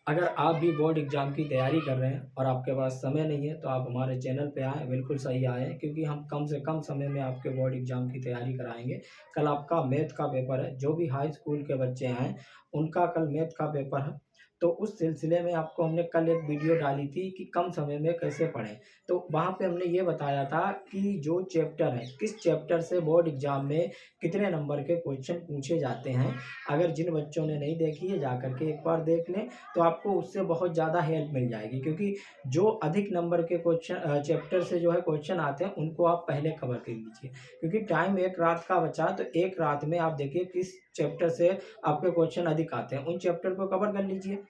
अगर आप भी बोर्ड एग्ज़ाम की तैयारी कर रहे हैं और आपके पास समय नहीं है, तो आप हमारे चैनल पे आएँ, बिल्कुल सही आए हैं क्योंकि हम कम से कम समय में आपके बोर्ड एग्ज़ाम की तैयारी कराएँगे। कल आपका मैथ का पेपर है, जो भी हाई स्कूल के बच्चे हैं, उनका कल मैथ का पेपर है। तो उस सिलसिले में आपको हमने कल एक वीडियो डाली थी कि कम समय में कैसे पढ़ें। तो वहाँ पे हमने ये बताया था कि जो चैप्टर है, किस चैप्टर से बोर्ड एग्ज़ाम में कितने नंबर के क्वेश्चन पूछे जाते हैं। अगर जिन बच्चों ने नहीं देखी है, जा कर के एक बार देख लें। तो आपको उससे बहुत ज़्यादा हेल्प मिल जाएगी क्योंकि जो अधिक नंबर के क्वेश्चन चैप्टर से जो है क्वेश्चन आते हैं उनको आप पहले कवर कर लीजिए क्योंकि टाइम एक रात का बचा तो एक रात में आप देखिए किस चैप्टर से आपके क्वेश्चन अधिक आते हैं उन चैप्टर को कवर कर लीजिए।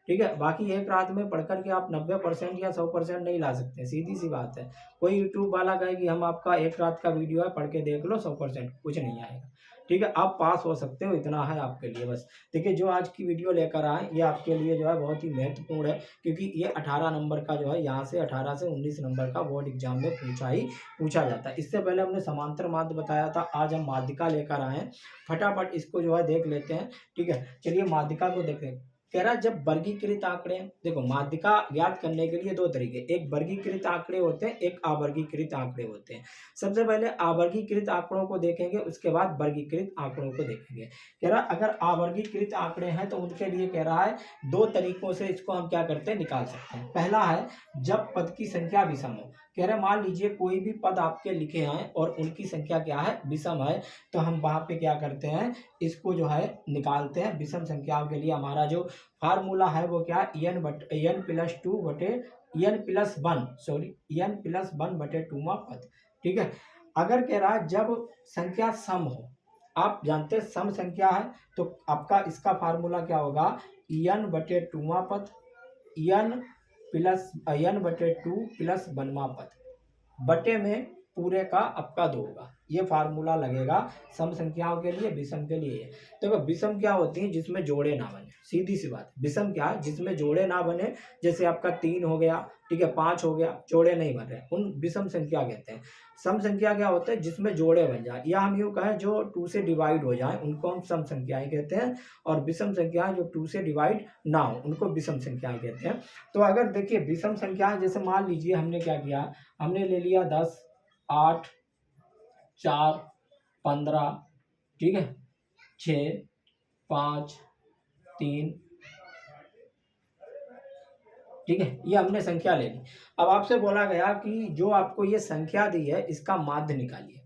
ठीक है, बाकी एक रात में पढ़ कर के आप 90% या 100% नहीं ला सकते, सीधी सी बात है। कोई यूट्यूब वाला कहे कि हम आपका एक रात का वीडियो है पढ़ के देख लो 100%, कुछ नहीं आएगा। ठीक है, आप पास हो सकते हो, इतना है आपके लिए बस। देखिए, जो आज की वीडियो लेकर आए ये आपके लिए जो है बहुत ही महत्वपूर्ण है क्योंकि ये 18 नंबर का जो है यहाँ से 18 से 19 नंबर का बोर्ड एग्जाम में पूछा जाता है। इससे पहले हमने समांतर माध्य बताया था, आज हम माध्यिका लेकर आए हैं। फटाफट इसको जो है देख लेते हैं। ठीक है, चलिए माध्यिका को देखते हैं। कह रहा है जब वर्गीकृत आंकड़े, देखो माध्यिका ज्ञात करने के लिए दो तरीके, एक वर्गीकृत आंकड़े होते हैं, एक अवर्गीकृत आंकड़े होते हैं। सबसे पहले अवर्गीकृत आंकड़ों को देखेंगे, उसके बाद वर्गीकृत आंकड़ों को देखेंगे। कह रहा अगर अवर्गीकृत आंकड़े हैं तो उनके लिए कह रहा है दो तरीकों से इसको हम क्या करते हैं, निकाल सकते हैं। पहला है जब पद की संख्या विषम हो। कह रहे मान लीजिए कोई भी पद आपके लिखे हैं और उनकी संख्या क्या है, विषम है, तो हम वहां पे क्या करते हैं, इसको जो है निकालते हैं। विषम संख्याओं के लिए हमारा जो फार्मूला है वो क्या, एन प्लस टू बटे N plus one, sorry N plus one बटे टू पद। ठीक है, अगर कह रहा है जब संख्या सम हो, आप जानते हैं सम संख्या है, तो आपका इसका फार्मूला क्या होगा, एन बटे टूवा पद, एन प्लस एन बटे टू प्लस वनवा पद बटे में पूरे का आपका दो होगा। ये फार्मूला लगेगा सम संख्याओं के लिए, विषम के लिए। देखो विषम क्या होती है, जिसमें जोड़े ना बने, सीधी सी बात। विषम क्या है, जिसमें जोड़े ना बने, जैसे आपका 3 हो गया, ठीक है, 5 हो गया, जोड़े नहीं बन रहे, उन विषम संख्या कहते हैं। सम संख्या क्या होता है, जिसमें जोड़े बन जाए, या हम यूँ कहें जो 2 से डिवाइड हो जाए उनको हम सम संख्याएं कहते हैं। और विषम संख्याएं जो 2 से डिवाइड ना हो उनको विषम संख्याएं कहते हैं। तो अगर देखिए विषम संख्याएं, जैसे मान लीजिए हमने क्या किया, हमने ले लिया 10, 8, 4, 15, ठीक है, 6, 5, 3, ठीक है, ये हमने संख्या ले ली। अब आपसे बोला गया कि जो आपको ये संख्या दी है इसका माध्य निकालिए।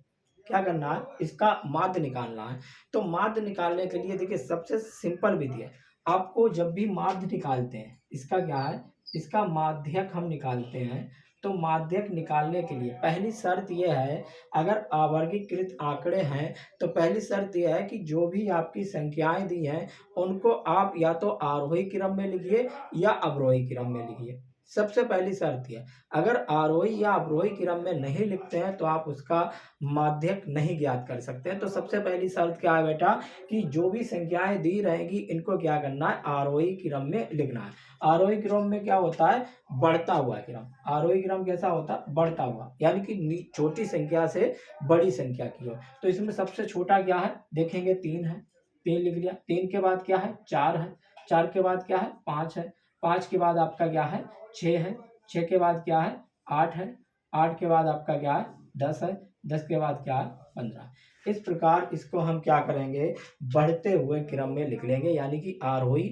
क्या करना है, इसका माध्य निकालना है। तो माध्य निकालने के लिए देखिए सबसे सिंपल विधि है, आपको जब भी माध्य निकालते हैं, इसका क्या है, इसका माध्यक हम निकालते हैं। तो माध्यक निकालने के लिए पहली शर्त यह है, अगर अवर्गीकृत आंकड़े हैं तो पहली शर्त यह है कि जो भी आपकी संख्याएं दी हैं उनको आप या तो आरोही क्रम में लिखिए या अवरोही क्रम में लिखिए। सबसे पहली शर्त यह, अगर आरोही या अवरोही क्रम में नहीं लिखते हैं तो आप उसका माध्यक नहीं ज्ञात कर सकते हैं। तो सबसे पहली शर्त क्या है बेटा, कि जो भी संख्याएं दी रहेंगी इनको क्या करना है, आरोही क्रम में लिखना है। आरोही क्रम में क्या होता है, बढ़ता हुआ क्रम। आरोही क्रम कैसा होता है, बढ़ता हुआ, यानी कि छोटी संख्या से बड़ी संख्या की ओर। तो इसमें सबसे छोटा क्या है, देखेंगे 3 है, 3 लिख लिया। 3 के बाद क्या है, 4 है। 4 के बाद क्या है, 5 है। 5 के बाद आपका क्या है, 6 है। 6 के बाद क्या है, 8 है। 8 के बाद आपका क्या है, 10 है। 10 के बाद क्या है, 15। इस प्रकार इसको हम क्या करेंगे, बढ़ते हुए क्रम में लिख लेंगे, यानी कि आरोही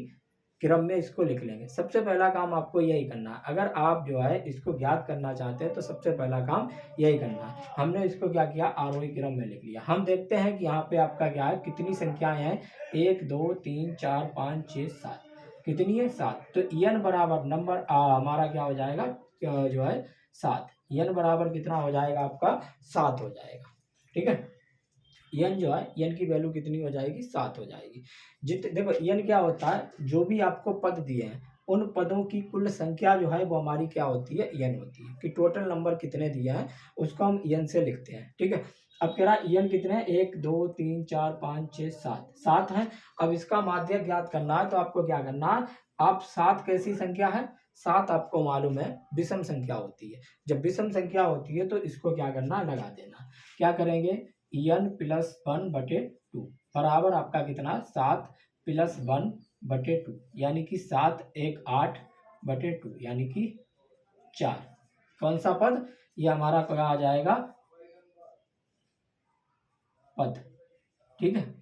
क्रम में इसको लिख लेंगे। सबसे पहला काम आपको यही करना है। अगर आप जो है इसको ज्ञात करना चाहते हैं तो सबसे पहला काम यही करना है। हमने इसको क्या किया, आरोही क्रम में लिख लिया। हम देखते हैं कि यहाँ पे आपका क्या है, कितनी संख्याएं हैं, 1 2 3 4 5 6 7, कितनी है, 7। तो एन बराबर नंबर हमारा क्या हो जाएगा, जो है 7। एन बराबर कितना हो जाएगा आपका, 7 हो जाएगा। ठीक है, एन जो है, एन की वैल्यू कितनी हो जाएगी, 7 हो जाएगी। देखो एन क्या होता है, जो भी आपको पद दिए हैं उन पदों की कुल संख्या जो है वो हमारी क्या होती है, एन होती है। कि टोटल नंबर कितने दिए हैं उसको हम एन से लिखते हैं। ठीक है, अब कह रहा है एन कितने हैं, 1 2 3 4 5 6 7, 7 है। अब इसका माध्य ज्ञात करना है तो आपको क्या करना है, आप 7 कैसी संख्या है, 7 आपको मालूम है विषम संख्या होती है। जब विषम संख्या होती है तो इसको क्या करना, लगा देना। क्या करेंगे, एन प्लस वन बटे टू बराबर आपका कितना, 7 प्लस 1/2 यानी कि 7 1 8/2 यानी कि 4। कौन सा पद? ये हमारा क्या आ जाएगा? पद। ठीक है,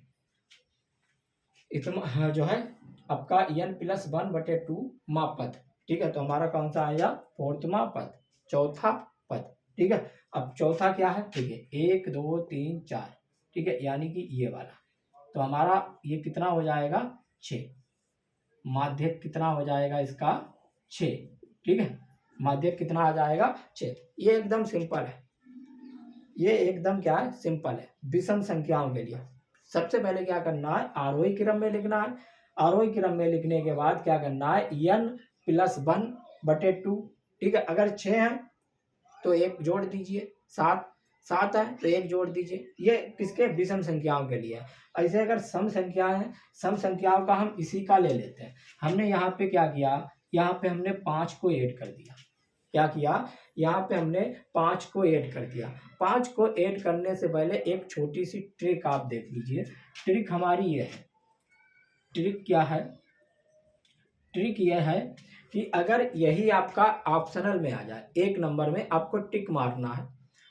इतना जो है आपका n+1/2 मा पद। ठीक है, तो हमारा कौन सा आया? फोर्थमा पद, चौथा पद। ठीक है, अब चौथा क्या है? ठीक है, 1 2 3 4। ठीक है, यानी कि ये वाला। तो हमारा ये कितना हो जाएगा? 6। माध्यक कितना हो जाएगा इसका? 6। ठीक है, माध्यक कितना आ जाएगा? 6। ये एकदम सिंपल है, ये एकदम क्या है? सिंपल है। विषम संख्याओं के लिए सबसे पहले क्या करना है? आरोही क्रम में लिखना है। आरोही क्रम में लिखने के बाद क्या करना है? n+1/2। ठीक है, अगर 6 है तो एक जोड़ दीजिए, 7 है तो एक जोड़ दीजिए। ये किसके? विषम संख्याओं के लिए। ऐसे अगर सम संख्याएं हैं, सम संख्याओं का हम इसी का ले लेते हैं। हमने यहाँ पे क्या किया? यहाँ पे हमने 5 को ऐड कर दिया। क्या किया? यहाँ पे हमने 5 को ऐड कर दिया। 5 को ऐड करने से पहले एक छोटी सी ट्रिक आप देख लीजिए। ट्रिक हमारी ये है। ट्रिक क्या है? ट्रिक यह है कि अगर यही आपका ऑप्शनल में आ जाए, एक नंबर में आपको टिक मारना है।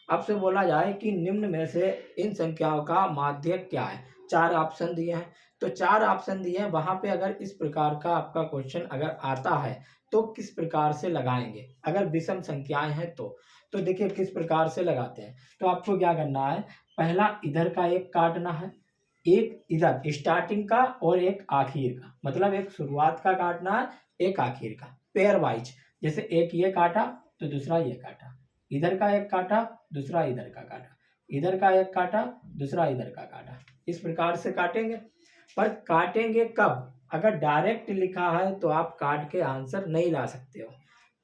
आपसे बोला जाए कि निम्न में से इन संख्याओं का माध्यक क्या है? 4 ऑप्शन दिए हैं, तो 4 ऑप्शन दिए हैं, वहां पे अगर इस प्रकार का आपका क्वेश्चन अगर आता है तो किस प्रकार से लगाएंगे? अगर विषम संख्याएं हैं तो देखिए किस प्रकार से लगाते हैं। तो आपको क्या करना है? पहला इधर का एक काटना है, एक इधर स्टार्टिंग का और एक आखिर का, मतलब एक शुरुआत का काटना है, एक आखिर का, पेयर वाइज। जैसे एक ये काटा तो दूसरा ये काटा, इधर का एक काटा दूसरा इधर का काटा, इधर का एक काटा दूसरा इधर का काटा, इस प्रकार से काटेंगे। पर काटेंगे कब? अगर डायरेक्ट लिखा है तो आप काट के आंसर नहीं ला सकते हो,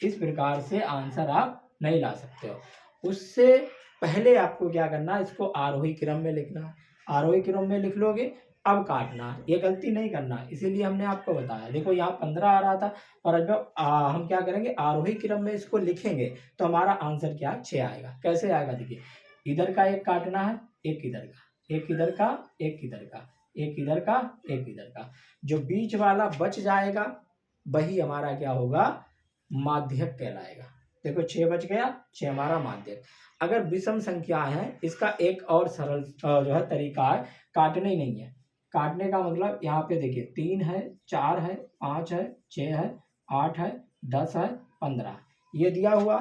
इस प्रकार से आंसर आप नहीं ला सकते हो। उससे पहले आपको क्या करना है? इसको आरोही क्रम में लिखना है। आरोही क्रम में लिख लोगे, अब काटना है। ये गलती नहीं करना है, इसीलिए हमने आपको बताया। देखो यहाँ 15 आ रहा था, पर जब हम क्या करेंगे? आरोही क्रम में इसको लिखेंगे तो हमारा आंसर क्या है? 6 आएगा। कैसे आएगा? देखिए, इधर का एक काटना है, एक इधर का, एक इधर का, एक इधर का, एक इधर का, एक इधर का। जो बीच वाला बच जाएगा वही हमारा क्या होगा? माध्यक कहलाएगा। देखो 6 बच गया, 6 हमारा माध्यक। अगर विषम संख्या है, इसका एक और सरल जो है तरीका है, काटने ही नहीं है। काटने का मतलब यहाँ पे देखिए 3 है, 4 है, 5 है, 6 है, 8 है, 10 है, 15 ये दिया हुआ।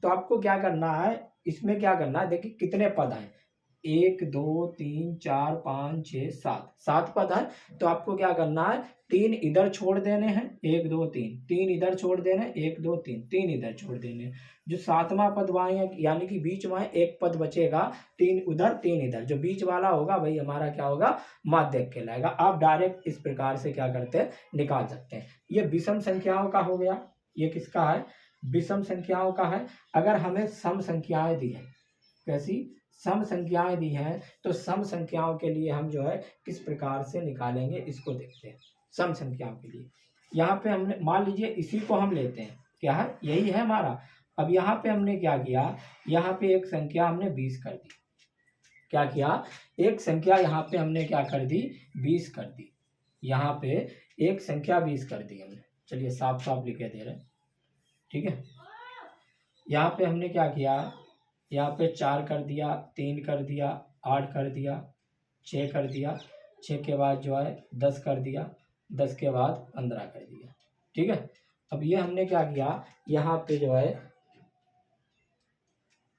तो आपको क्या करना है? इसमें क्या करना है? देखिए कितने पद हैं? 1 2 3 4 5 6 7 पद है। तो आपको क्या करना है? 3 इधर छोड़ देने हैं, 1 2 3, 3 इधर छोड़ देने, 1 2 3, 3 इधर छोड़ देने। जो 7वां पद वहाँ है, यानी कि बीच में एक पद बचेगा, 3 उधर 3 इधर, जो बीच वाला होगा वही हमारा क्या होगा? माध्यक कहलाएगा। आप डायरेक्ट इस प्रकार से क्या करते हैं? निकाल सकते हैं। ये विषम संख्याओं का हो गया। ये किसका है? विषम संख्याओं का है। अगर हमें सम संख्याएं दी है, कैसी? सम संख्याएं दी हैं, तो सम संख्याओं के लिए हम जो है किस प्रकार से निकालेंगे इसको देखते हैं। सम संख्याओं के लिए यहाँ पे हमने मान लीजिए इसी को हम लेते हैं, क्या है? यही है हमारा। अब यहाँ पे हमने क्या किया? यहाँ पे एक संख्या हमने 20 कर दी। क्या किया? एक संख्या यहाँ पे हमने क्या कर दी? 20 कर दी। यहाँ पे एक संख्या 20 कर दी हमने। चलिए साफ साफ लिखे दे रहे हैं। ठीक है, यहाँ पे हमने क्या किया? यहाँ पे 4 कर दिया, 3 कर दिया, 8 कर दिया, 6 कर दिया, 6 के बाद जो है 10 कर दिया, 10 के बाद 15 कर दिया। ठीक है, अब ये हमने क्या किया? यहाँ पे जो है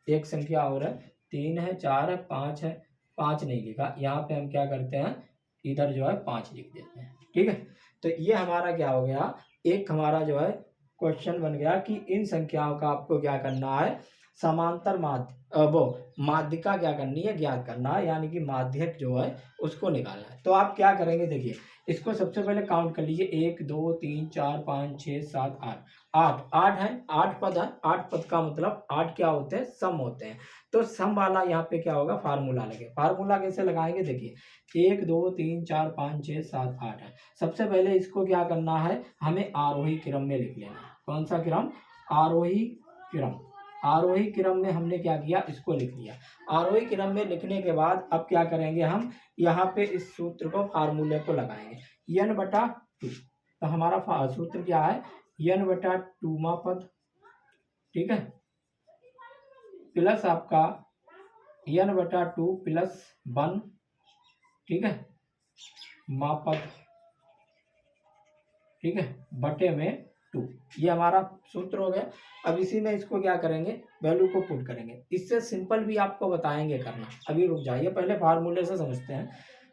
एक संख्या और है, 3 है, 4 है, 5 है, 5 नहीं लिखा। यहाँ पे हम क्या करते हैं? इधर जो है 5 लिख देते हैं। ठीक है, तो ये हमारा क्या हो गया? एक हमारा जो है क्वेश्चन बन गया कि इन संख्याओं का आपको क्या करना है? समांतर माध्यिका क्या करनी है? ज्ञात करना है, यानी कि माध्यक जो है उसको निकालना है। तो आप क्या करेंगे? देखिए इसको सबसे पहले काउंट कर लीजिए, 1 2 3 4 5 6 7 8 8 है, 8 पद है। 8 पद का मतलब 8 क्या होते हैं? सम होते हैं। तो सम वाला यहाँ पे क्या होगा? फार्मूला लगे। फार्मूला कैसे लगाएंगे? देखिए 1 2 3 4 5 6 7 8 है। सबसे पहले इसको क्या करना है? हमें आरोही क्रम में लिख लेना है। कौन सा क्रम? आरोही क्रम। आरोही क्रम में हमने क्या किया, इसको लिख लिया। आरोही क्रम में लिखने के बाद अब क्या करेंगे, हम यहाँ पे इस सूत्र को, फार्मूले को लगाएंगे। n बटा 2, तो हमारा सूत्र क्या है, n बटा 2वां पद, ठीक है, प्लस आपका n बटा 2 प्लस 1, ठीक है, माँ पद, ठीक है, बटे में 2। ये हमारा सूत्र हो गया। अब इसी में इसको क्या करेंगे, वैल्यू को पुट करेंगे। इससे सिंपल भी आपको बताएंगे करना, अभी रुक जाइए, पहले फार्मूले से समझते हैं,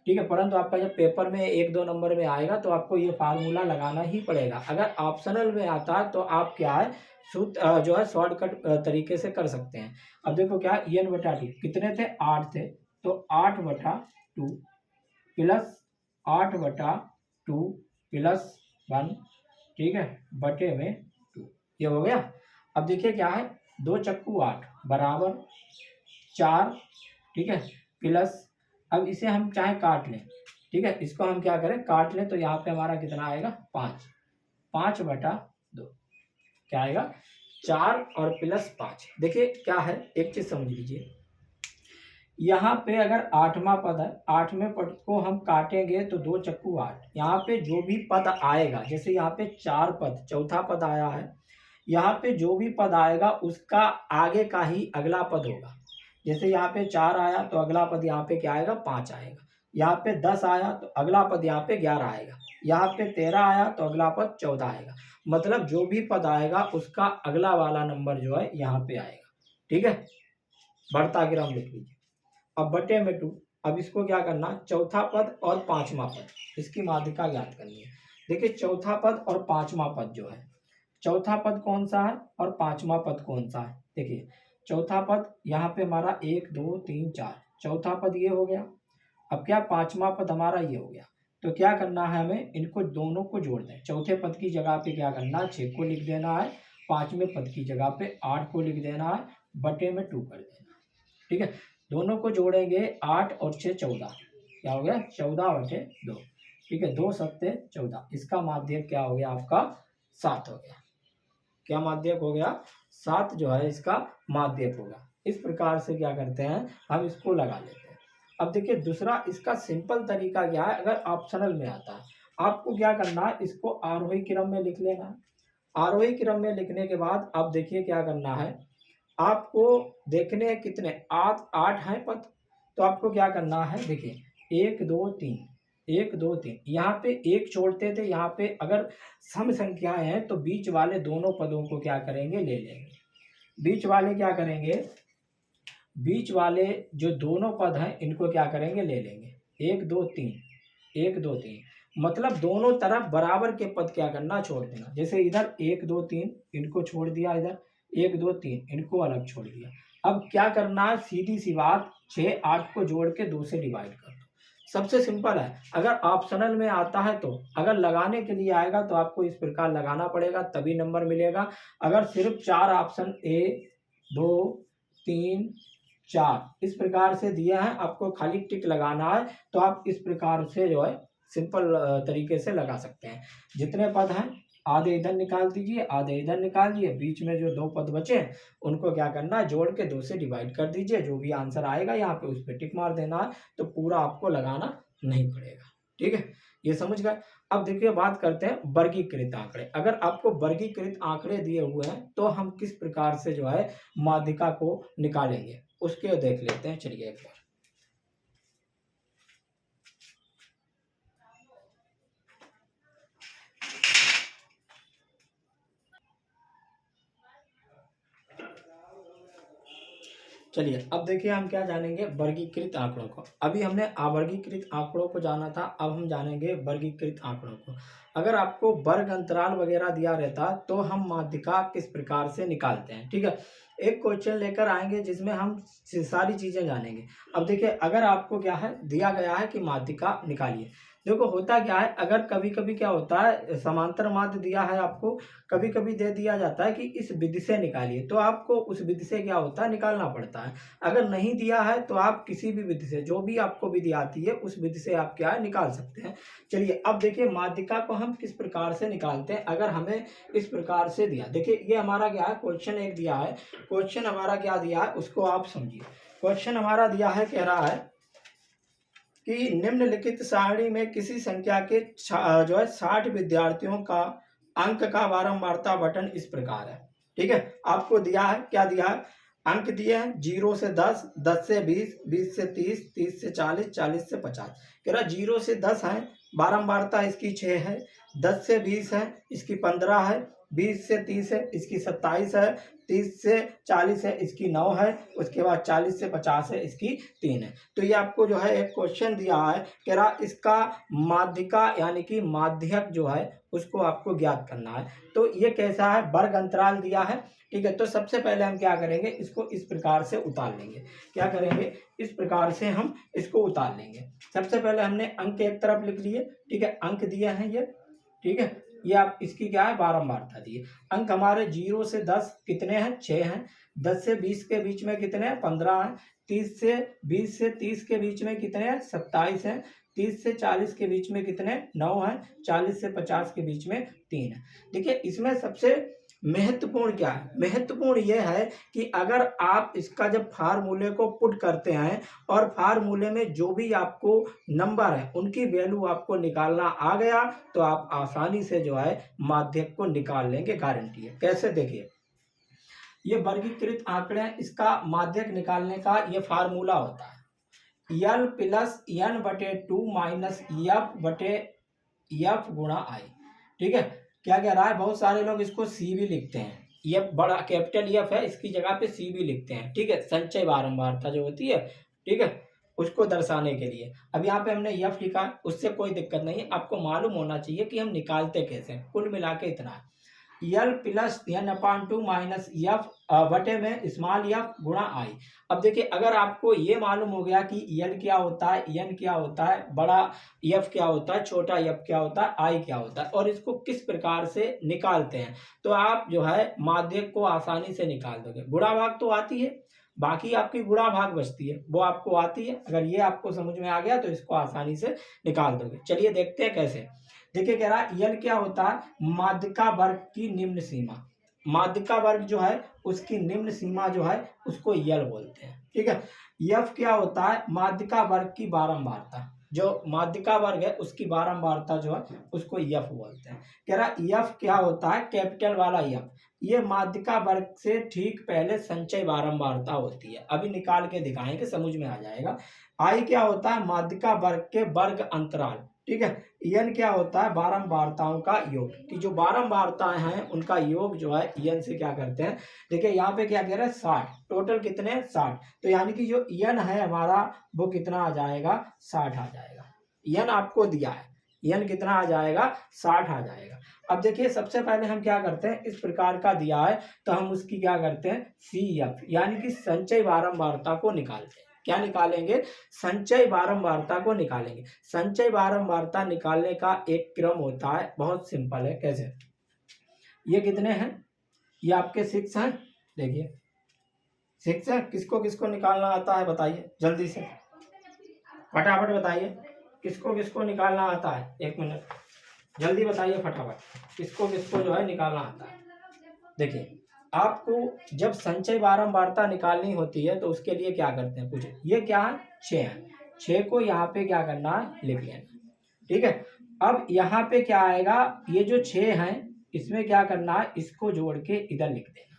ठीक है। परंतु आपका जब पेपर में 1-2 नंबर में आएगा तो आपको ये फार्मूला लगाना ही पड़ेगा। अगर ऑप्शनल में आता है तो आप क्या है, सूत्र जो है शॉर्टकट तरीके से कर सकते हैं। अब देखो क्या, n बटा 2 कितने थे, 8 थे, तो 8 बटा 2 प्लस 8 बटा 2 प्लस 1, ठीक है, बटे में 2, ये हो गया। अब देखिए क्या है, 2 चक्कू 8 बराबर 4, ठीक है, प्लस, अब इसे हम चाहे काट लें, ठीक है, इसको हम क्या करें, काट लें, तो यहाँ पे हमारा कितना आएगा, 5, 5 बटा 2, क्या आएगा, 4 और प्लस 5। देखिए क्या है, एक चीज समझ लीजिए, यहाँ पे अगर 8वां पद है, 8वें पद को हम काटेंगे तो 2 चक्कू 8, यहाँ पे जो भी पद आएगा, जैसे यहाँ पे 4 पद, चौथा पद आया है, यहाँ पे जो भी पद आएगा उसका आगे का ही अगला पद होगा। जैसे यहाँ पे 4 आया तो अगला पद यहाँ पे क्या आएगा, 5 आएगा। यहाँ पे 10 आया तो अगला पद यहाँ पे 11 आएगा। यहाँ पे 13 आया तो अगला पद 14 आएगा। मतलब जो भी पद आएगा उसका अगला वाला नंबर जो है यहाँ पे आएगा, ठीक है, बढ़ता क्रम लिख लीजिए। अब बटे में 2, अब इसको क्या करना, चौथा पद और 5वां पद, इसकी माध्यिका ज्ञात करनी है। देखिए चौथा पद और 5वां पद जो है, चौथा पद कौन सा है और 5वां पद कौन सा है। देखिए चौथा पद यहाँ पे हमारा 1 2 3 4, चौथा पद ये हो गया। अब क्या, 5वां पद हमारा ये हो गया। तो क्या करना है, हमें इनको दोनों को जोड़ दें। चौथे पद की जगह पे क्या करना, 6 को लिख देना है, 5वें पद की जगह पे 8 को लिख देना है, बटे में 2 कर देना, ठीक है। दोनों को जोड़ेंगे, 8 और 6 14, क्या हो गया, 14/2, ठीक है, 2 सत्ते 14, इसका माध्यक क्या हो गया आपका, 7 हो गया। क्या माध्यक हो गया, 7 जो है इसका माध्यक होगा। इस प्रकार से क्या करते हैं, हम इसको लगा लेते हैं। अब देखिए दूसरा इसका सिंपल तरीका क्या है, अगर ऑप्शनल में आता है आपको क्या करना है, इसको आरोही क्रम में लिख लेना है। आरोही क्रम में लिखने के बाद अब देखिए क्या करना है, आपको देखने हैं कितने, 8 हैं पद, तो आपको क्या करना है, देखिए 1 2 3, 1 2 3, यहाँ पे 1 छोड़ते थे, यहाँ पे अगर सम संख्याएं हैं तो बीच वाले दोनों पदों को क्या करेंगे, ले लेंगे। बीच वाले क्या करेंगे, बीच वाले जो दोनों पद हैं इनको क्या करेंगे, ले लेंगे। 1 2 3, 1 2 3, मतलब दोनों तरफ बराबर के पद क्या करना, छोड़ देना। जैसे इधर 1 2 3 इनको छोड़ दिया, इधर 1 2 3 इनको अलग छोड़ दिया। अब क्या करना है, सीधी सी बात, 6 8 को जोड़ के 2 से डिवाइड कर दो। सबसे सिंपल है। अगर ऑप्शनल में आता है तो, अगर लगाने के लिए आएगा तो आपको इस प्रकार लगाना पड़ेगा, तभी नंबर मिलेगा। अगर सिर्फ 4 ऑप्शन, 1 2 3 4 इस प्रकार से दिया है, आपको खाली टिक लगाना है, तो आप इस प्रकार से जो है सिंपल तरीके से लगा सकते हैं। जितने पद हैं आधे इधर निकाल दीजिए, आधे इधर निकाल दिए, बीच में जो 2 पद बचे उनको क्या करना है, जोड़ के 2 से डिवाइड कर दीजिए। जो भी आंसर आएगा यहाँ पे उस पर टिक मार देना है, तो पूरा आपको लगाना नहीं पड़ेगा, ठीक है, ये समझ गए। अब देखिए बात करते हैं वर्गीकृत आंकड़े। अगर आपको वर्गीकृत आंकड़े दिए हुए हैं तो हम किस प्रकार से जो है माध्यिका को निकालेंगे, उसके देख लेते हैं। चलिए एक बार, चलिए अब देखिए हम क्या जानेंगे, वर्गीकृत आंकड़ों को। अभी हमने अवर्गीकृत आंकड़ों को जाना था, अब हम जानेंगे वर्गीकृत आंकड़ों को। अगर आपको वर्ग अंतराल वगैरह दिया रहता तो हम माध्यिका किस प्रकार से निकालते हैं, ठीक है। एक क्वेश्चन लेकर आएंगे जिसमें हम सारी चीजें जानेंगे। अब देखिए अगर आपको क्या है, दिया गया है कि माध्यिका निकालिए, देखो होता क्या है, अगर कभी-कभी क्या होता है समांतर माध्य दिया है आपको, कभी-कभी दे दिया जाता है कि इस विधि से निकालिए, तो आपको उस विधि से क्या होता है निकालना पड़ता है। अगर नहीं दिया है तो आप किसी भी विधि से, जो भी आपको विधि आती है उस विधि से आप क्या है निकाल सकते हैं। चलिए अब देखिए माध्यिका को हम किस प्रकार से निकालते हैं, अगर हमें इस प्रकार से दिया, देखिए ये हमारा क्या है क्वेश्चन एक दिया है, क्वेश्चन हमारा क्या दिया है उसको आप समझिए। क्वेश्चन हमारा दिया है, कह रहा है कि निम्नलिखित सारणी में किसी संख्या के जो है 60 विद्यार्थियों का अंक का बारंबारता बटन इस प्रकार है। ठीक है, आपको दिया है, क्या दिया है, अंक दिए हैं 0 से 10, 10 से 20, 20 से 30, 30 से 40, 40 से 50। कह रहा 0 से 10 है, बारंबारता इसकी 6 है, 10 से 20 है इसकी 15 है, 20 से 30 है इसकी 27 है, 30 से 40 है इसकी 9 है, उसके बाद 40 से 50 है इसकी 3 है। तो ये आपको जो है एक क्वेश्चन दिया है, कह रहा इसका माध्यिका यानी कि माध्यक जो है उसको आपको ज्ञात करना है। तो ये कैसा है, वर्ग अंतराल दिया है। ठीक है, तो सबसे पहले हम क्या करेंगे, इसको इस प्रकार से उतार लेंगे। क्या करेंगे, इस प्रकार से हम इसको उतार लेंगे। सबसे पहले हमने अंक एक तरफ लिख लिए, ठीक है, अंक दिए हैं ये, ठीक है, ये आप इसकी क्या है बारंबारता दी है। अंक हमारे 0 से 10 कितने हैं, 6 हैं, 10 से 20 के बीच में कितने हैं, 15 हैं, 30 से 20 से 30 के बीच में कितने हैं, 27 हैं, 30 से 40 के बीच में कितने 9 हैं, 40 से 50 के बीच में 3 है। देखिए इसमें सबसे महत्वपूर्ण क्या है, महत्वपूर्ण यह है कि अगर आप इसका जब फार्मूले को पुट करते हैं और फार्मूले में जो भी आपको नंबर है उनकी वैल्यू आपको निकालना आ गया तो आप आसानी से जो है माध्यक को निकाल लेंगे, गारंटी है। कैसे, देखिए ये वर्गीकृत आंकड़े, इसका माध्यक निकालने का ये फार्मूला होता है यल प्लस एन बटे 2 माइनस एफ बटे एफ गुणा आई। ठीक है, क्या कह रहा है, बहुत सारे लोग इसको सी भी लिखते हैं, ये बड़ा कैपिटल एफ है इसकी जगह पे सी भी लिखते हैं। ठीक है, संचय बारंबारता जो होती है, ठीक है, उसको दर्शाने के लिए। अब यहाँ पे हमने एफ लिखा, उससे कोई दिक्कत नहीं है, आपको मालूम होना चाहिए कि हम निकालते कैसे हैं। कुल मिला के इतना है, यल प्लस एन अपान 2 माइनस एफ बटे में स्मॉल एफ गुणा आई। अब देखिए अगर आपको ये मालूम हो गया कि यल क्या होता है, एन क्या होता है, बड़ा एफ क्या होता है, छोटा एफ क्या होता है, आई क्या होता है, और इसको किस प्रकार से निकालते हैं, तो आप जो है माध्यक को आसानी से निकाल दोगे। गुणा भाग तो आती है, बाकी आपकी गुणा भाग बचती है, वो आपको आती है। अगर ये आपको समझ में आ गया तो इसको आसानी से निकाल दोगे। चलिए देखते हैं कैसे। देखिए कह रहा है यल क्या होता है, माध्यिका वर्ग की निम्न सीमा, माध्यिका वर्ग जो है उसकी निम्न सीमा जो है उसको यल बोलते हैं। ठीक है, यफ क्या होता है, माध्यिका वर्ग की बारंबारता, जो माध्यिका वर्ग है उसकी बारंबारता जो है उसको यफ बोलते हैं। कह रहा यफ क्या होता है, कैपिटल वाला यफ, ये माध्यिका वर्ग से ठीक पहले संचय बारंबारता होती है। अभी निकाल के दिखाएंगे, समझ में आ जाएगा। आई क्या होता है, माध्यिका वर्ग के वर्ग अंतराल। ठीक है, एन क्या होता है, बारंबारताओं का योग, कि जो बारंबारताएं हैं उनका योग जो है एन से क्या करते हैं। देखिए यहाँ पे क्या कह रहे हैं 60, टोटल कितने 60, तो यानी कि जो एन है हमारा वो कितना आ जाएगा, 60 आ जाएगा। एन आपको दिया है, एन कितना आ जाएगा, 60 आ जाएगा। अब देखिए सबसे पहले हम क्या करते हैं, इस प्रकार का दिया है तो हम उसकी क्या करते हैं, सी एफ यानी कि संचय बारंबारता को निकालते हैं। क्या निकालेंगे, संचय बारंबारता को निकालेंगे। संचय बारंबारता निकालने का एक क्रम होता है, बहुत सिंपल है। कैसे, ये कितने हैं, ये आपके 6 हैं, देखिए 6 है, किसको किसको निकालना आता है बताइए जल्दी से, फटाफट बताइए किसको किसको निकालना आता है, 1 मिनट जल्दी बताइए फटाफट, किसको किसको जो है निकालना आता है। देखिए आपको जब संचय बारंबारता निकालनी होती है तो उसके लिए क्या करते हैं, कुछ ये क्या है 6 है, 6 को यहाँ पे क्या करना है, लिख लेना। ठीक है, अब यहाँ पे क्या आएगा, ये जो 6 हैं इसमें क्या करना है, इसको जोड़ के इधर लिख देना,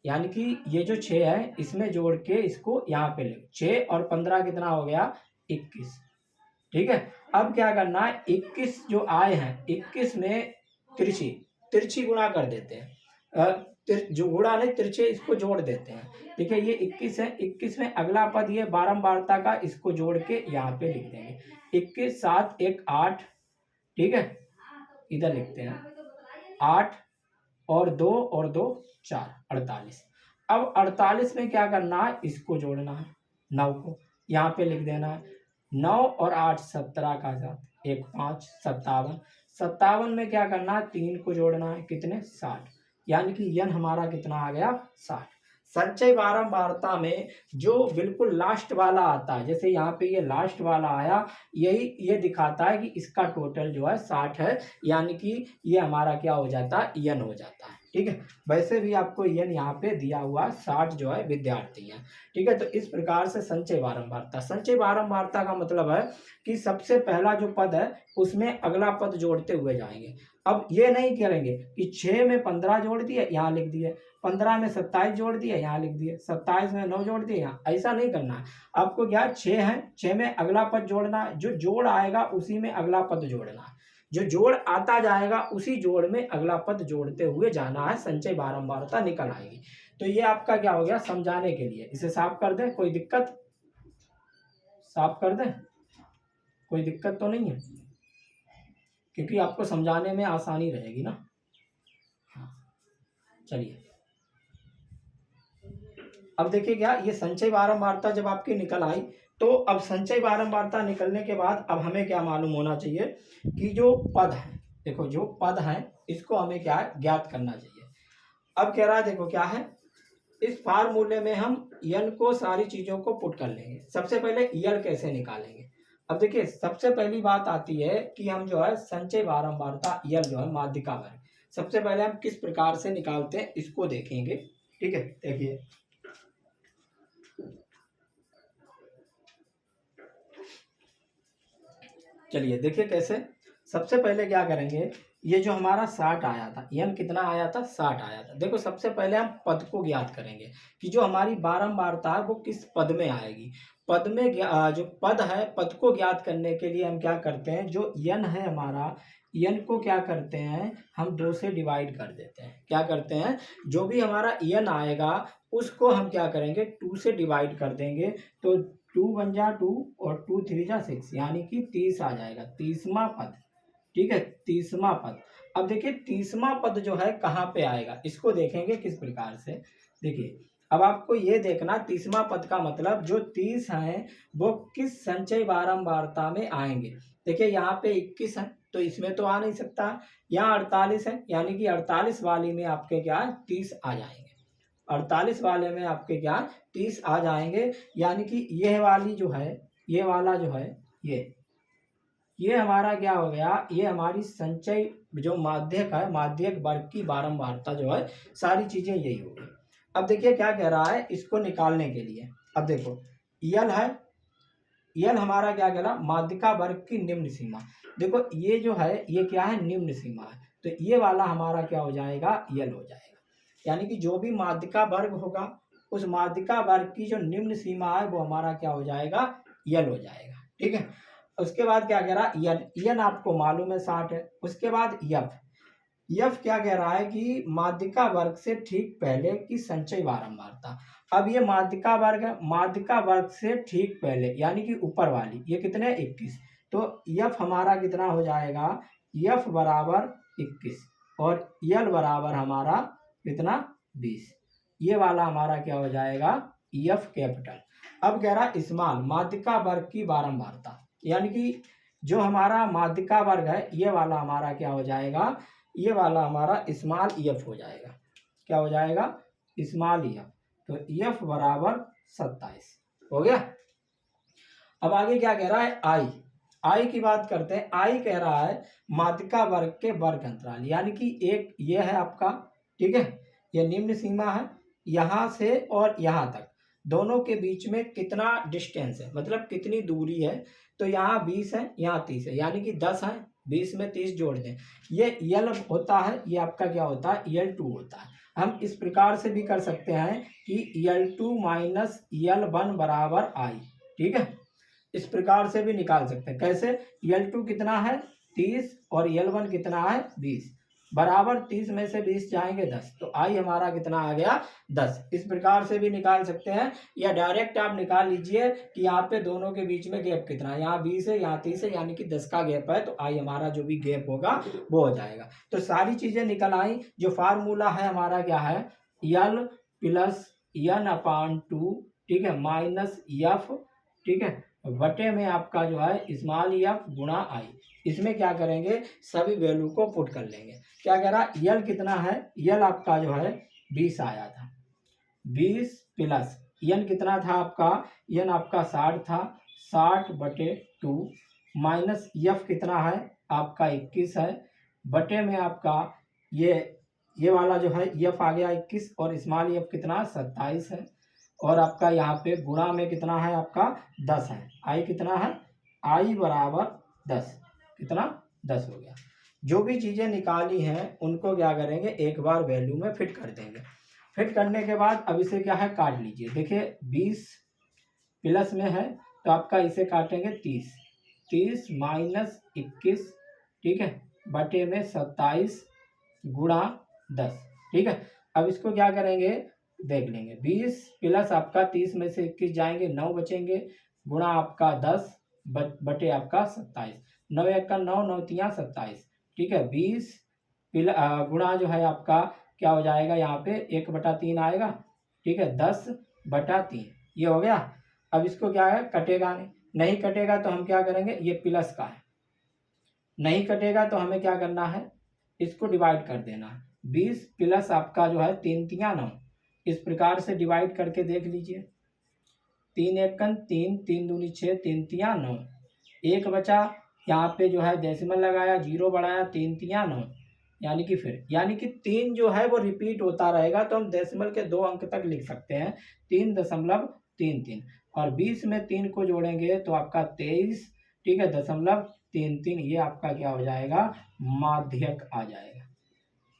यानी कि ये जो 6 है इसमें जोड़ के इसको यहाँ पे लिख, 6 और 15 कितना हो गया, 21। ठीक है, अब क्या करना है, 21 जो आए हैं 21 में तिरछी तिरछी गुणा कर देते हैं, जो गुणा नहीं तिरछे इसको जोड़ देते हैं। ठीक है, ये 21 है, 21 में अगला पद ये बारंबारता का, इसको जोड़ के यहाँ पे लिख देंगे 21, 7 1 8। ठीक है, इधर लिखते हैं 8 और 2 और 2 4, 48। अब 48 में क्या करना है, इसको जोड़ना है 9 को यहाँ पे लिख देना है, 9 और 8 17 का साथ 1 5 57। 57 में क्या करना है, 3 को जोड़ना है, कितने 60, यानी कि यन हमारा कितना आ गया 60। संचय बारंबारता में जो बिल्कुल लास्ट वाला आता है, जैसे यहाँ पे ये लास्ट वाला आया, यही ये दिखाता है कि इसका टोटल जो है 60 है, यानी कि ये हमारा क्या हो जाता है, यन हो जाता है। ठीक है, वैसे भी आपको यन यहाँ पे दिया हुआ 60 जो है विद्यार्थी हैं। ठीक है, तो इस प्रकार से संचय बारंबारता, संचय बारंबारता का मतलब है कि सबसे पहला जो पद है उसमें अगला पद जोड़ते हुए जाएंगे। अब ये नहीं करेंगे कि 6 में 15 जोड़ दिए यहाँ लिख दिए, 15 में 27 जोड़ दिए यहाँ लिख दिए, 27 में 9 जोड़ दिए यहाँ, ऐसा नहीं करना है आपको। क्या 6 है, 6 में अगला पद जोड़ना है, जो जोड़ आएगा उसी में अगला पद जोड़ना है, जो जोड़ आता जाएगा उसी जोड़ में अगला पद जोड़ते हुए जाना है, संचय बारंबारता निकल आएगी। तो ये आपका क्या हो गया, समझाने के लिए। इसे साफ कर दें, कोई दिक्कत, साफ कर दें, कोई दिक्कत तो नहीं है, क्योंकि आपको समझाने में आसानी रहेगी ना। हाँ चलिए, अब देखिए क्या, ये संचय बारंबारता जब आपकी निकल आई, तो अब संचय बारंबारता निकलने के बाद अब हमें क्या मालूम होना चाहिए कि जो पद है, देखो जो पद है इसको हमें क्या है, ज्ञात करना चाहिए। अब कह रहा है, देखो क्या है, इस फार्मूले में हम यल को सारी चीजों को पुट कर लेंगे। सबसे पहले यल कैसे निकालेंगे, अब देखिए सबसे पहली बात आती है कि हम जो है संचय बारंबारता यल जो है माध्यिका वर्ग, सबसे पहले हम किस प्रकार से निकालते हैं इसको देखेंगे। ठीक है, देखिए चलिए देखिए कैसे। सबसे पहले क्या करेंगे, ये जो हमारा 60 आया था, यन कितना आया था 60 आया था। देखो सबसे पहले हम पद को ज्ञात करेंगे कि जो हमारी बारंबारता है वो किस पद में आएगी। पद में जो पद है, पद को ज्ञात करने के लिए हम क्या करते हैं, जो यन है हमारा, यन को क्या करते हैं, हम 2 से डिवाइड कर देते हैं। क्या करते हैं, जो भी हमारा यन आएगा उसको हम क्या करेंगे, 2 से डिवाइड कर देंगे। तो 2 1 जा 2 और 2 3 जा 6, यानी कि 30 आ जाएगा, 30वां पद। ठीक है, 30वां पद। अब देखिए 30वां पद जो है कहाँ पे आएगा, इसको देखेंगे किस प्रकार से। देखिए अब आपको ये देखना, 30वां पद का मतलब जो 30 हैं वो किस संचय बारंबारता में आएंगे। देखिए यहाँ पे 21 है तो इसमें तो आ नहीं सकता, यहाँ 48 है, यानी कि 48 वाली में आपके क्या 30 आ जाएंगे। 48 वाले में आपके क्या 30 आ जाएंगे, यानी कि यह वाली जो है, ये वाला जो है, ये हमारा क्या हो गया, ये हमारी संचय जो माध्यक है, माध्यक वर्ग की बारंबारता जो है, सारी चीजें यही हो गई। अब देखिए क्या कह रहा है इसको निकालने के लिए। अब देखो यल है, यल हमारा क्या कह रहा, माध्यिका वर्ग की निम्न सीमा। देखो ये जो है ये क्या है, निम्न सीमा है, तो ये वाला हमारा क्या हो जाएगा, यल हो जाएगा। यानी कि जो भी माध्यिका वर्ग होगा उस माध्यिका वर्ग की जो निम्न सीमा है वो हमारा क्या हो जाएगा, यल हो जाएगा। ठीक है, उसके बाद क्या कह रहा, यन, यन आपको मालूम है 60 है। उसके बाद यफ, यफ क्या कह रहा है कि माध्यिका वर्ग से ठीक पहले की संचय बारंबारता। अब ये माध्यिका वर्ग है, माध्यिका वर्ग से ठीक पहले यानी कि ऊपर वाली, ये कितने 21, तो यफ हमारा कितना हो जाएगा, यफ बराबर 21 और यल बराबर हमारा कितना 20। ये वाला हमारा क्या हो जाएगा, यफ कैपिटल। अब कह रहा स्मॉल, माध्यिका वर्ग की बारंबारता, यानी कि जो हमारा माध्यिका वर्ग है ये वाला हमारा क्या हो जाएगा, ये वाला हमारा स्मॉल ईएफ हो जाएगा। क्या हो जाएगा, स्मॉल ईएफ। तो ईएफ बराबर 27 हो गया। अब आगे क्या कह रहा है, आई, आई की बात करते हैं। आई कह रहा है माध्यिका वर्ग के वर्ग अंतराल, यानी कि एक ये है आपका, ठीक है, ये निम्न सीमा है, यहां से और यहां तक दोनों के बीच में कितना डिस्टेंस है, मतलब कितनी दूरी है। तो यहाँ 20 है, यहाँ 30 है, यानी कि 10 है, 20 में 30 जोड़ दें, ये यल होता है, ये आपका क्या होता है, यल2 होता है। हम इस प्रकार से भी कर सकते हैं कि यल2 माइनस यल1 बराबर आई। ठीक है, इस प्रकार से भी निकाल सकते हैं। कैसे, यल2 कितना है 30 और यल1 कितना है 20, बराबर 30 में से 20 जाएंगे 10, तो आई हमारा कितना आ गया 10। इस प्रकार से भी निकाल सकते हैं, या डायरेक्ट आप निकाल लीजिए कि यहाँ पे दोनों के बीच में गैप कितना है, यहाँ 20 है, यहाँ 30 है, यानी कि 10 का गैप है, तो आई हमारा जो भी गैप होगा वो हो जाएगा। तो सारी चीजें निकल आई। जो फार्मूला है हमारा क्या है, यल प्लस यन अपान 2, ठीक है, माइनस यफ, ठीक है, बटे में आपका जो है स्मॉल एफ गुणा आई। इसमें क्या करेंगे, सभी वैल्यू को पुट कर लेंगे। क्या कह रहा, यल कितना है, यल आपका जो है 20 आया था, 20 प्लस यन कितना था आपका, यन आपका 60 था, 60/2 माइनस यफ कितना है आपका 21 है, बटे में आपका ये वाला जो है यफ आ गया 21 और स्मॉल यफ कितना 27 है, और आपका यहाँ पे गुणा में कितना है आपका 10 है, आई कितना है, आई बराबर 10, कितना 10 हो गया। जो भी चीज़ें निकाली हैं उनको क्या करेंगे, एक बार वैल्यू में फिट कर देंगे। फिट करने के बाद अब इसे क्या है, काट लीजिए। देखिए 20 प्लस में है तो आपका इसे काटेंगे 30, 30 माइनस 21, ठीक है, बटे में 27 गुणा 10, ठीक है। अब इसको क्या करेंगे, देख लेंगे, 20 प्लस आपका 30 में से 21 जाएंगे, 9 बचेंगे, गुणा आपका 10 बटे आपका 27, 9 1 का 9, 9 3 27, ठीक है। 20 गुणा जो है आपका क्या हो जाएगा, यहाँ पे 1/3 आएगा, ठीक है, 10/3 ये हो गया। अब इसको क्या है, कटेगा नहीं कटेगा तो हम क्या करेंगे, ये प्लस का है, नहीं कटेगा तो हमें क्या करना है, इसको डिवाइड कर देना है। 20 प्लस आपका जो है 3 3 9, इस प्रकार से डिवाइड करके देख लीजिए, 3 1 3, 3 दूनी 6, 3 3 9, एक बचा, यहाँ पे जो है डेसिमल लगाया, 0 बढ़ाया, 3 3 9, यानी कि 3 जो है वो रिपीट होता रहेगा, तो हम डेसिमल के 2 अंक तक लिख सकते हैं, 3.33, और 20 में 3 को जोड़ेंगे तो आपका 23, ठीक है, 0.33, ये आपका क्या हो जाएगा, माध्यक आ जाएगा।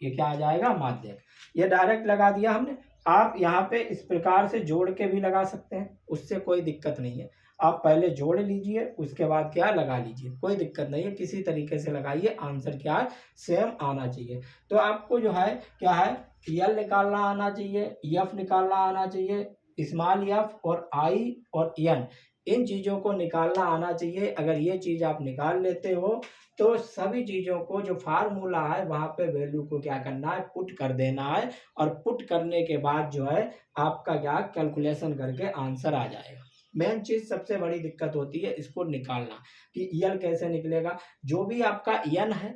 ये क्या आ जाएगा, माध्यक। ये डायरेक्ट लगा दिया हमने। आप यहाँ पे इस प्रकार से जोड़ के भी लगा सकते हैं, उससे कोई दिक्कत नहीं है। आप पहले जोड़ लीजिए, उसके बाद क्या लगा लीजिए, कोई दिक्कत नहीं है, किसी तरीके से लगाइए, आंसर क्या है, सेम आना चाहिए। तो आपको जो है क्या है, यल निकालना आना चाहिए, एफ निकालना आना चाहिए, स्मॉल एफ और आई और एन, इन चीज़ों को निकालना आना चाहिए। अगर ये चीज़ आप निकाल लेते हो तो सभी चीज़ों को जो फार्मूला है वहाँ पे वैल्यू को क्या करना है, पुट कर देना है, और पुट करने के बाद जो है आपका क्या कैलकुलेशन करके आंसर आ जाएगा। मेन चीज़ सबसे बड़ी दिक्कत होती है इसको निकालना, कि यल कैसे निकलेगा। जो भी आपका यन है,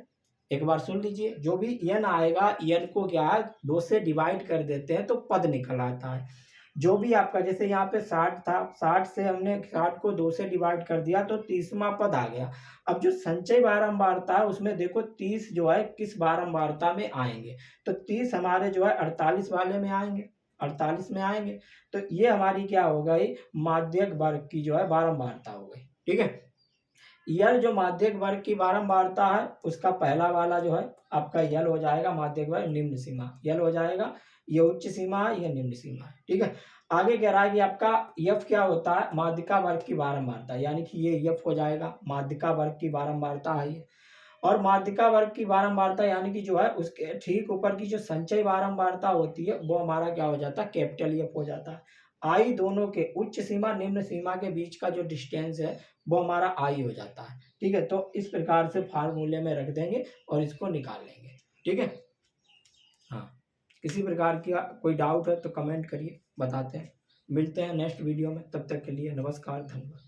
एक बार सुन लीजिए, जो भी यन आएगा, यन को क्या है 2 से डिवाइड कर देते हैं तो पद निकल आता है। जो भी आपका, जैसे यहाँ पे 60 था, 60 से हमने 60 को 2 से डिवाइड कर दिया तो 30वां पद आ गया। अब जो संचय बारंबारता है उसमें देखो 30 जो है किस बारंबारता में आएंगे, तो 30 हमारे जो है 48 वाले में आएंगे, 48 में आएंगे, तो ये हमारी क्या हो गई, माध्यक वर्ग की जो है बारंबारता हो गई, ठीक है। यल जो माध्यक वर्ग की बारंबारता है उसका पहला वाला जो है आपका यल हो जाएगा, माध्यक वर्ग निम्न सीमा यल हो जाएगा, ये उच्च सीमा है, ये निम्न सीमा है, ठीक है। आगे कह रहा है कि आपका यफ क्या होता है, माध्यिका वर्ग की बारंबारता, यानी कि ये यफ हो जाएगा, माध्यिका वर्ग की बारंबारता है ये। और माध्यिका वर्ग की बारंबारता यानी कि जो है उसके ठीक ऊपर की जो संचय बारंबारता होती है वो हमारा क्या हो जाता है, कैपिटल एफ हो जाता है। आई दोनों के उच्च सीमा निम्न सीमा के बीच का जो डिस्टेंस है वो हमारा आई हो जाता है, ठीक है। तो इस प्रकार से फार्मूले में रख देंगे और इसको निकाल लेंगे, ठीक है। हाँ, किसी प्रकार की कोई डाउट है तो कमेंट करिए, बताते हैं। मिलते हैं नेक्स्ट वीडियो में, तब तक के लिए नमस्कार, धन्यवाद।